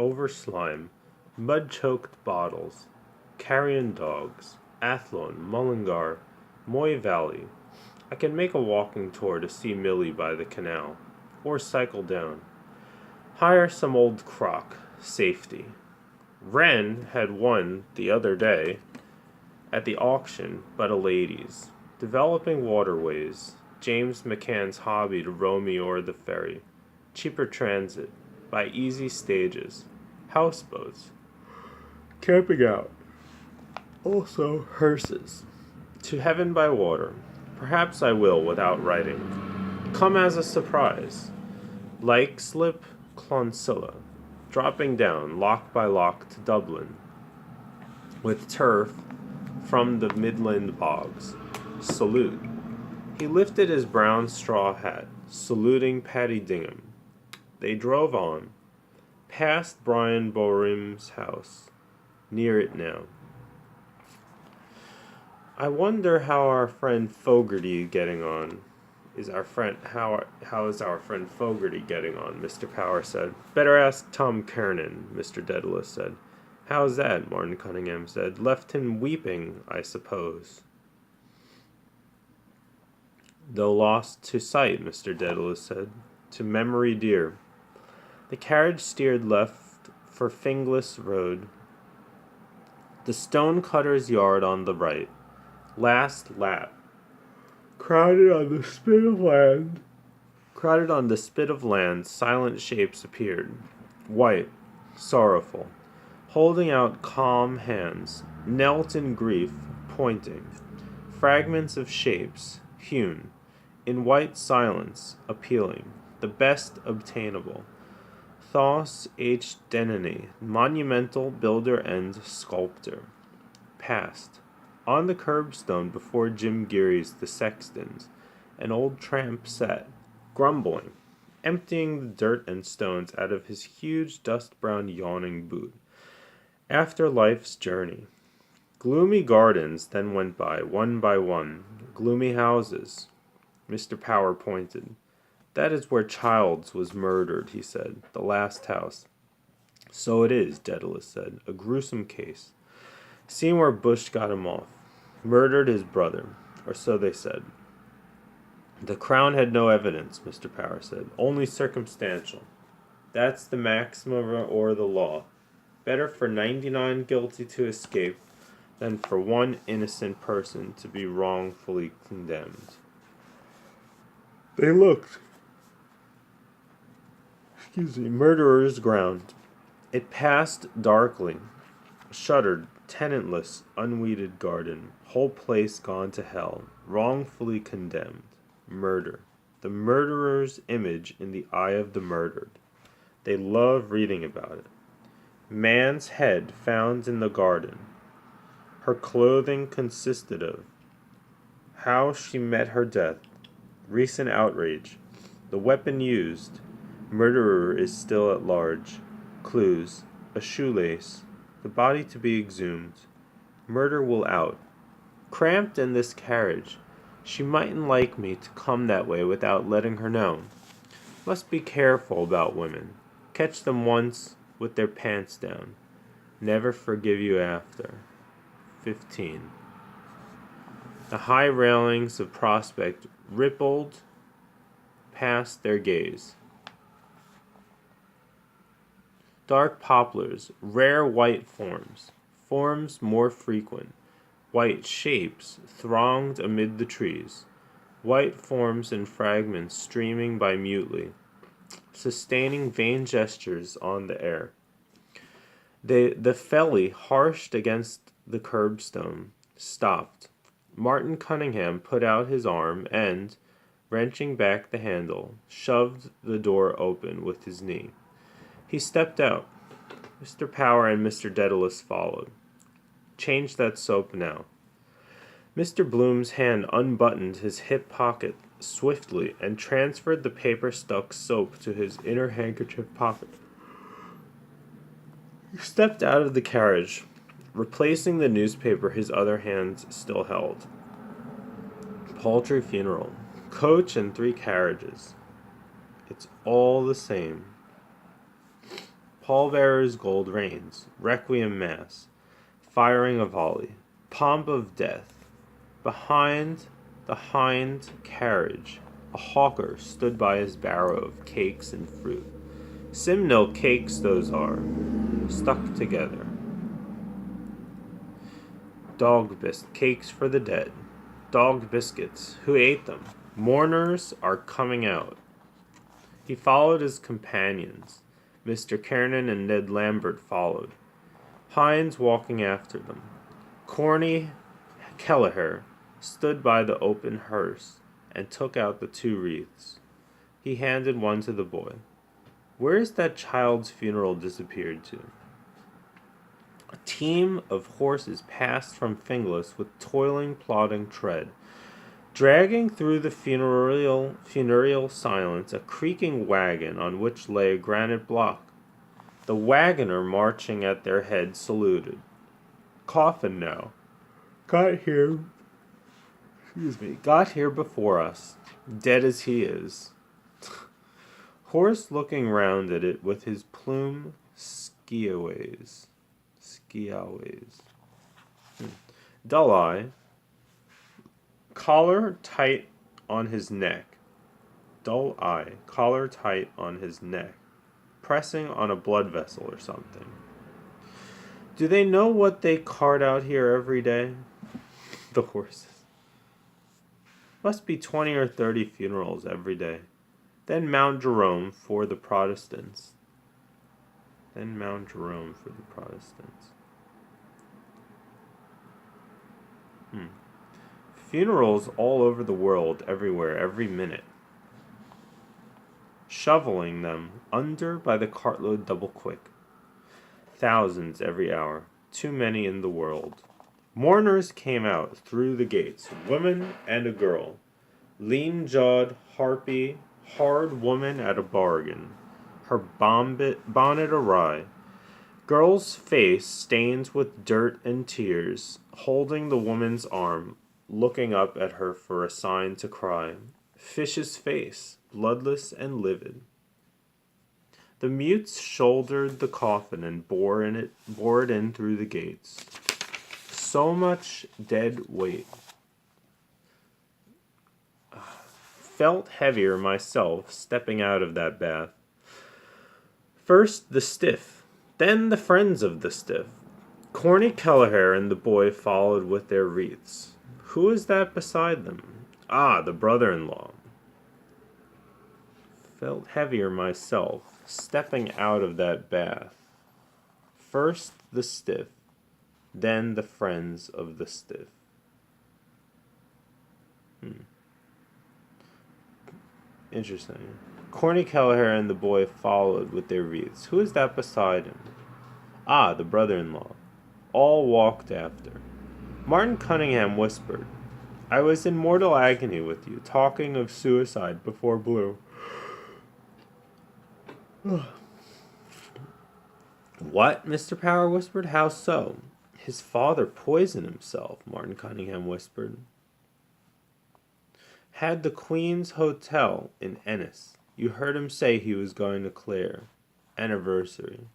over slime, mud-choked bottles, carrion dogs, Athlone, Mullingar, Moy Valley. I can make a walking tour to see Millie by the canal, or cycle down. Hire some old crock, safety. Wren had won the other day at the auction, but a lady's. Developing waterways, James McCann's hobby to roam me o'er the ferry. Cheaper transit, by easy stages. Houseboats. Camping out. Also hearses. To heaven by water. Perhaps I will without writing. Come as a surprise. Like slip Clonsilla. Dropping down, lock by lock, to Dublin. With turf from the Midland bogs. Salute. He lifted his brown straw hat, saluting Paddy Dingham. They drove on, past Brian Borim's house, near it now. I wonder how our friend Fogarty getting on. How is our friend Fogarty getting on? Mr. Power said. Better ask Tom Kernan, Mr. Dedalus said. How's that? Martin Cunningham said. Left him weeping, I suppose. Though lost to sight, Mr. Dedalus said, to memory dear. The carriage steered left for Finglas Road. The stone-cutter's yard on the right. Last lap. Crowded on the spit of land, silent shapes appeared. White, sorrowful, holding out calm hands, knelt in grief, pointing. Fragments of shapes, hewn, in white silence, appealing, the best obtainable. Thos H. Deneny, monumental builder and sculptor. Passed. On the curbstone before Jim Geary's The Sexton's, an old tramp sat, grumbling, emptying the dirt and stones out of his huge dust-brown yawning boot. After life's journey. Gloomy gardens then went by one, gloomy houses. Mr. Power pointed. That is where Childs was murdered, he said, the last house. So it is, Dedalus said, a gruesome case. Seen where Bush got him off. Murdered his brother, or so they said. The Crown had no evidence, Mr. Power said, only circumstantial. That's the maxim or the law. Better for 99 guilty to escape than for one innocent person to be wrongfully condemned. They looked. Murderer's ground. It passed darkly. Shuttered, tenantless, unweeded garden. Whole place gone to hell. Wrongfully condemned. Murder. The murderer's image in the eye of the murdered. They love reading about it. Man's head found in the garden. Her clothing consisted of. How she met her death. Recent outrage. The weapon used. Murderer is still at large. Clues. A shoelace. The body to be exhumed. Murder will out. Cramped in this carriage. She mightn't like me to come that way without letting her know. Must be careful about women. Catch them once with their pants down. Never forgive you after. 15. The high railings of Prospect rippled past their gaze. Dark poplars, rare white forms more frequent. White shapes thronged amid the trees. White forms in fragments streaming by mutely, sustaining vain gestures on the air. The felly, harshed against the curbstone, stopped. Martin Cunningham put out his arm and, wrenching back the handle, shoved the door open with his knee. He stepped out. Mr. Power and Mr. Dedalus followed. Change that soap now. Mr. Bloom's hand unbuttoned his hip pocket swiftly and transferred the paper-stuck soap to his inner handkerchief pocket. He stepped out of the carriage, replacing the newspaper his other hand still held. Paltry funeral. Coach and 3 carriages. It's all the same. pallbearers' gold reins, requiem mass, firing a volley, pomp of death. Behind the hind carriage, a hawker stood by his barrow of cakes and fruit. Simnel cakes those are, stuck together. Cakes for the dead. Dog biscuits. Who ate them? Mourners are coming out. He followed his companions. Mr. Kernan and Ned Lambert followed, Hines walking after them. Corny Kelleher stood by the open hearse and took out the 2 wreaths. He handed one to the boy. Where is that child's funeral disappeared to? A team of horses passed from Finglas with toiling, plodding tread, dragging through the funereal silence a creaking wagon on which lay a granite block. The wagoner marching at their head saluted. Coffin now. Got here before us, dead as he is. Horse looking round at it with his plume skiaways. Dull eye, collar tight on his neck. Pressing on a blood vessel or something. Do they know what they cart out here every day? The horses. Must be 20 or 30 funerals every day. Then Mount Jerome for the Protestants. Funerals all over the world, everywhere, every minute. Shoveling them under by the cartload double quick. Thousands every hour. Too many in the world. Mourners came out through the gates, woman and a girl. Lean-jawed, harpy, hard woman at a bargain. Her bonnet awry. Girl's face stained with dirt and tears, holding the woman's arm, looking up at her for a sign to cry. Fish's face, bloodless and livid. The mutes shouldered the coffin and bore it in through the gates. So much dead weight. Felt heavier myself stepping out of that bath. First the stiff, then the friends of the stiff. Corny Kelleher and the boy followed with their wreaths. Who is that beside them? Ah, the brother-in-law. Felt heavier myself stepping out of that bath. First the stiff, then the friends of the stiff. Interesting. Corny Kelleher and the boy followed with their wreaths. Who is that beside him? Ah, the brother-in-law. All walked after. Martin Cunningham whispered, I was in mortal agony with you, talking of suicide before Blue. What? Mr. Power whispered. How so? His father poisoned himself, Martin Cunningham whispered. Had the Queen's Hotel in Ennis. You heard him say he was going to clear. Anniversary.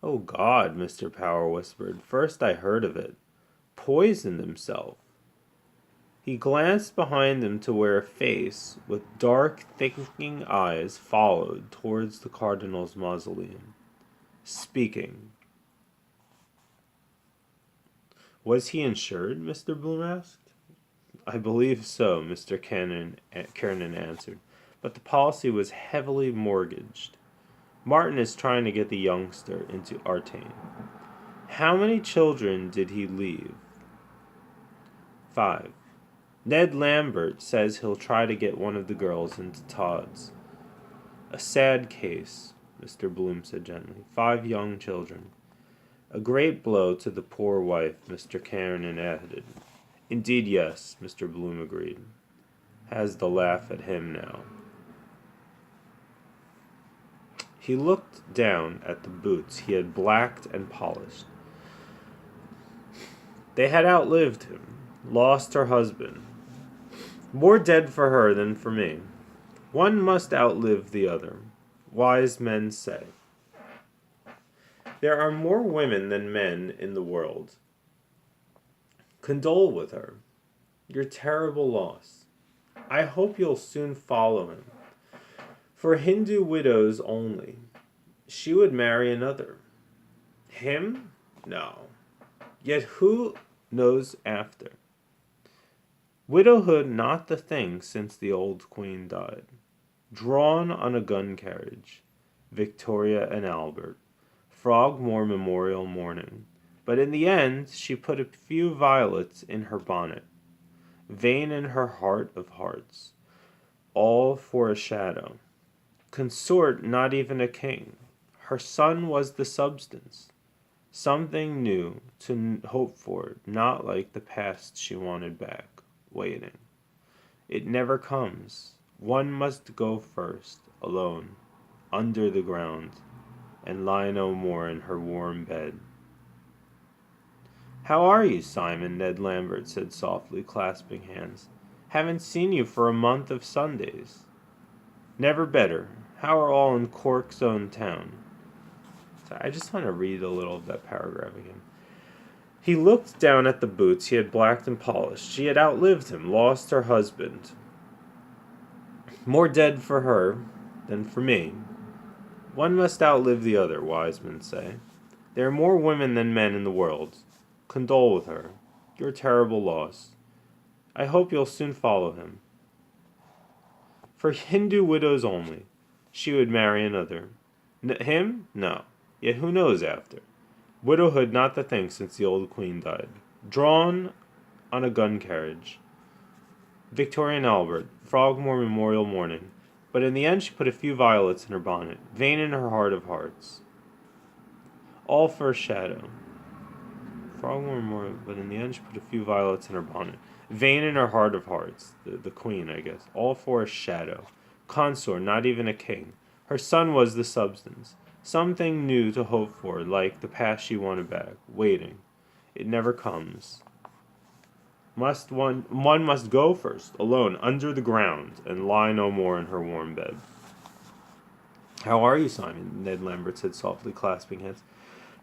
Oh God, Mr. Power whispered. First I heard of it. Poisoned himself. He glanced behind him to where a face with dark, thinking eyes followed towards the Cardinal's mausoleum. Speaking. Was he insured? Mr. Bloom asked. I believe so, Mr. Kernan answered, but the policy was heavily mortgaged. Martin is trying to get the youngster into Artane. How many children did he leave? 5. Ned Lambert says he'll try to get one of the girls into Todd's. A sad case, Mr. Bloom said gently. 5 young children. A great blow to the poor wife, Mr. Kernan added. Indeed, yes, Mr. Bloom agreed. Has the laugh at him now. He looked down at the boots he had blacked and polished. They had outlived him, lost her husband. More dead for her than for me. One must outlive the other, wise men say. There are more women than men in the world. Condole with her. Your terrible loss. I hope you'll soon follow him. For Hindu widows only. She would marry another. Him? No. Yet who knows after? Widowhood not the thing since the old queen died. Drawn on a gun carriage. Victoria and Albert. Frogmore Memorial Morning. But in the end she put a few violets in her bonnet. Vain in her heart of hearts. All for a shadow. Consort not even a king. Her son was the substance. Something new to hope for, not like the past she wanted back, waiting. It never comes. One must go first, alone, under the ground, and lie no more in her warm bed. How are you, Simon? Ned Lambert said softly, clasping hands. Haven't seen you for a month of Sundays. Never better. How are all in Cork's own town? So I just want to read a little of that paragraph again. He looked down at the boots he had blacked and polished. She had outlived him, lost her husband. More dead for her than for me. One must outlive the other, wise men say. There are more women than men in the world. Condole with her. Your terrible loss. I hope you'll soon follow him. For Hindu widows only. She would marry another. Him? No. Yet who knows after? Widowhood not the thing since the old queen died. Drawn on a gun carriage. Victoria and Albert. Frogmore Memorial Morning. But in the end she put a few violets in her bonnet. Vain in her heart of hearts. All for a shadow. Frogmore Memorial. But in the end she put a few violets in her bonnet. Vain in her heart of hearts. The queen, I guess. All for a shadow. Consort, not even a king. Her son was the substance. Something new to hope for, like the past she wanted back. Waiting. It never comes. One must go first, alone, under the ground, and lie no more in her warm bed. How are you, Simon? Ned Lambert said softly, clasping hands.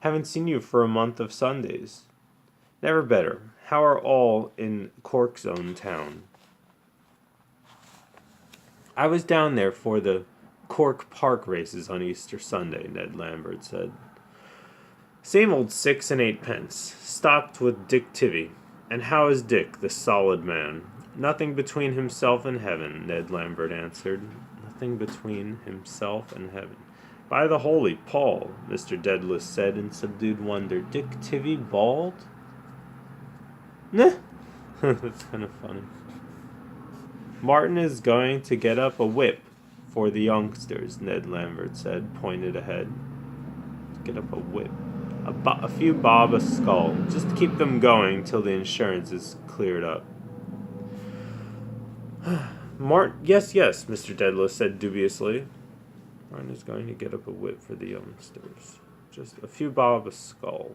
Haven't seen you for a month of Sundays. Never better. How are all in Cork's own town? I was down there for the Cork Park races on Easter Sunday, Ned Lambert said. Same old 6 and 8 pence. Stopped with Dick Tivy. And how is Dick, the solid man? Nothing between himself and heaven, Ned Lambert answered. Nothing between himself and heaven. By the holy Paul, Mr. Dedalus said in subdued wonder. Dick Tivy bald? Nah. That's kind of funny. Martin is going to get up a whip for the youngsters, Ned Lambert said, pointed ahead. Get up a whip. A few bob a skull, just to keep them going till the insurance is cleared up. Yes, Mr. Dedalus said dubiously. Martin is going to get up a whip for the youngsters. Just a few bob a skull.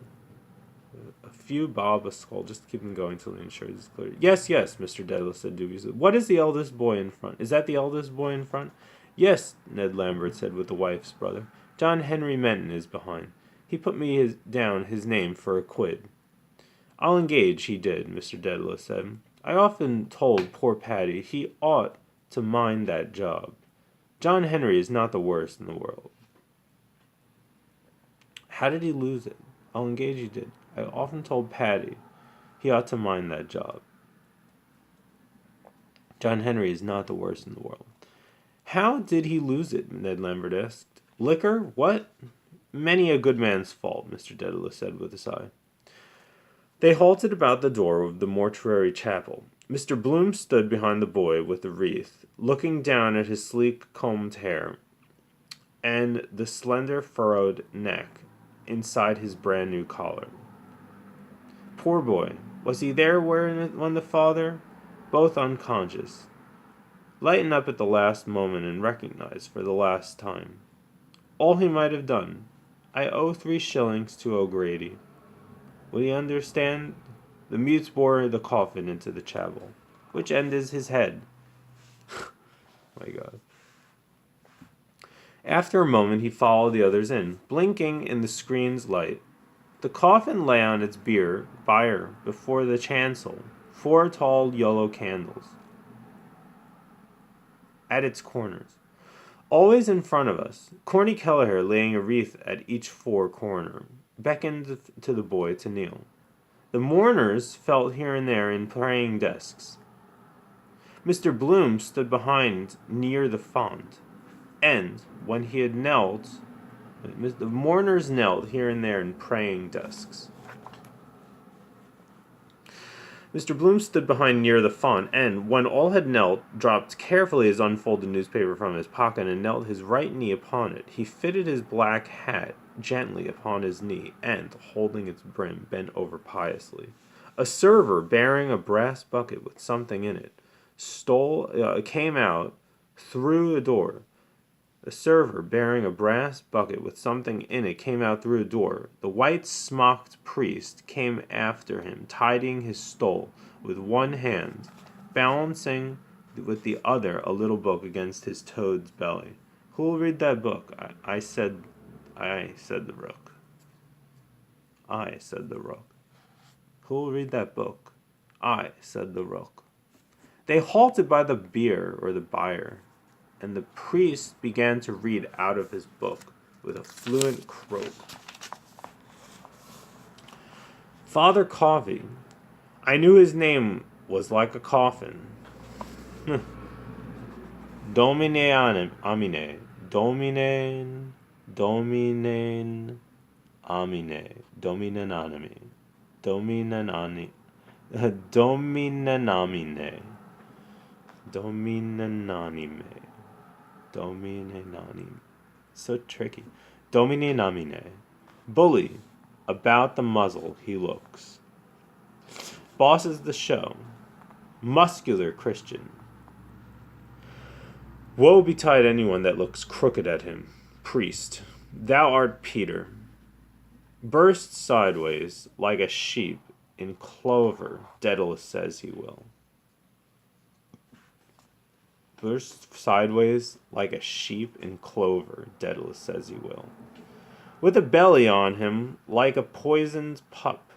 A few bob a skull, just to keep them going till the insurance is cleared. Yes, Mr. Dedalus said dubiously. What is the eldest boy in front? Is that the eldest boy in front? Yes, Ned Lambert said with the wife's brother. John Henry Menton is behind. He put me down his name for a quid. I'll engage he did, Mr. Dedalus said. I often told poor Paddy he ought to mind that job. John Henry is not the worst in the world. How did he lose it? I'll engage he did. I often told Paddy he ought to mind that job. John Henry is not the worst in the world. How did he lose it? Ned Lambert asked. Liquor? What? Many a good man's fault, Mr. Dedalus said with a sigh. They halted about the door of the mortuary chapel. Mr. Bloom stood behind the boy with the wreath, looking down at his sleek combed hair and the slender furrowed neck inside his brand new collar. Poor boy. Was he there when the father? Both unconscious. Lighten up at the last moment and recognize for the last time. All he might have done. I owe 3 shillings to O'Grady. Will you understand? The mutes bore the coffin into the chapel. Which end is his head? My God. After a moment, he followed the others in, blinking in the screen's light. The coffin lay on its bier before the chancel, 4 tall yellow candles at its corners. Always in front of us, Corny Kelleher, laying a wreath at each 4 corner, beckoned to the boy to kneel. The mourners felt here and there in praying desks. Mr. Bloom stood behind near the font, and when he had knelt, the mourners knelt here and there in praying desks. Mr. Bloom stood behind near the font, and, when all had knelt, dropped carefully his unfolded newspaper from his pocket and knelt his right knee upon it. He fitted his black hat gently upon his knee, and, holding its brim, bent over piously. A server, bearing a brass bucket with something in it, came out through the door. A server, bearing a brass bucket with something in it, came out through the door. The white-smocked priest came after him, tidying his stole with one hand, balancing with the other a little book against his toad's belly. "Who'll read that book?" I said the rook. I said the rook. "Who'll read that book?" I said the rook. They halted by the bier, and the priest began to read out of his book with a fluent croak. Father Coffey. I knew his name was like a coffin. Domine amine. Domine amine. Dominanami. Dominanani. Dominanamine. Dominananime. Dominanime. So tricky. Dominanamine. Bully. About the muzzle he looks. Bosses the show. Muscular Christian. Woe betide anyone that looks crooked at him. Priest. Thou art Peter. Burst sideways like a sheep in clover, Daedalus says he will. Burst sideways like a sheep in clover, Daedalus says he will. With a belly on him like a poisoned pup.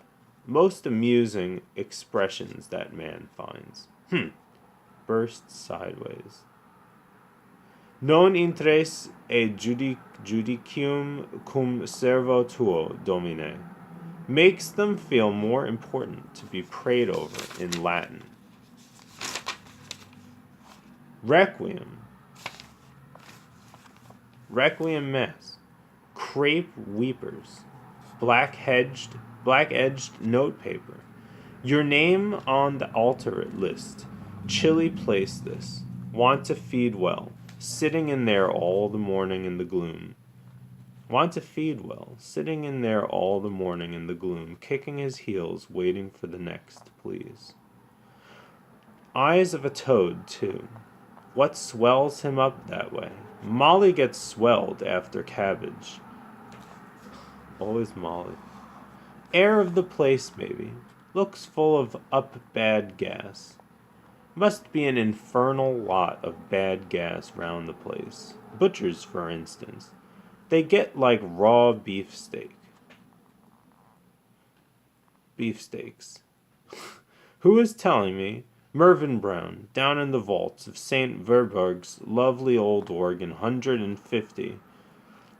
Most amusing expressions that man finds. Burst sideways. Non intres e judicium cum servo tuo, Domine. Makes them feel more important to be prayed over in Latin. Requiem. Requiem Mass. Crepe weepers. Black-edged notepaper. Your name on the altar list. Chilly place this. Want to feed well. Sitting in there all the morning in the gloom. Want to feed well. Sitting in there all the morning in the gloom. Kicking his heels, waiting for the next, please. Eyes of a toad, too. What swells him up that way? Molly gets swelled after cabbage. Always Molly. Air of the place, maybe. Looks full of up-bad gas. Must be an infernal lot of bad gas round the place. Butchers, for instance. They get like raw beefsteaks. Who is telling me? Mervyn Brown, down in the vaults of St. Werburgh's lovely old organ, 150.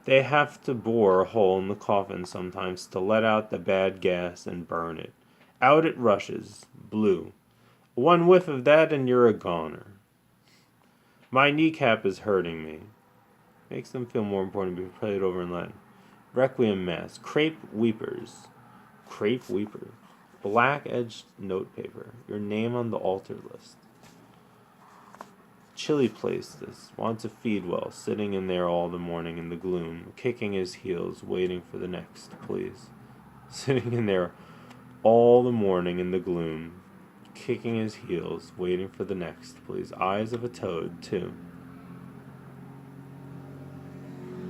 They have to bore a hole in the coffin sometimes to let out the bad gas and burn it. Out it rushes, blue. One whiff of that and you're a goner. My kneecap is hurting me. Makes them feel more important to be played over in Latin. Requiem Mass. Crepe weepers. Crepe weepers. Black-edged notepaper. Your name on the altar list. Chilly place this. Want to feed well. Sitting in there all the morning in the gloom. Kicking his heels. Waiting for the next, please. Sitting in there all the morning in the gloom. Kicking his heels. Waiting for the next, please. Eyes of a toad, too.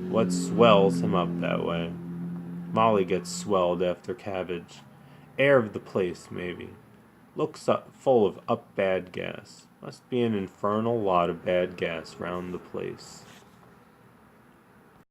What swells him up that way? Molly gets swelled after cabbage. Air of the place, maybe. Looks up full of up bad gas. Must be an infernal lot of bad gas round the place.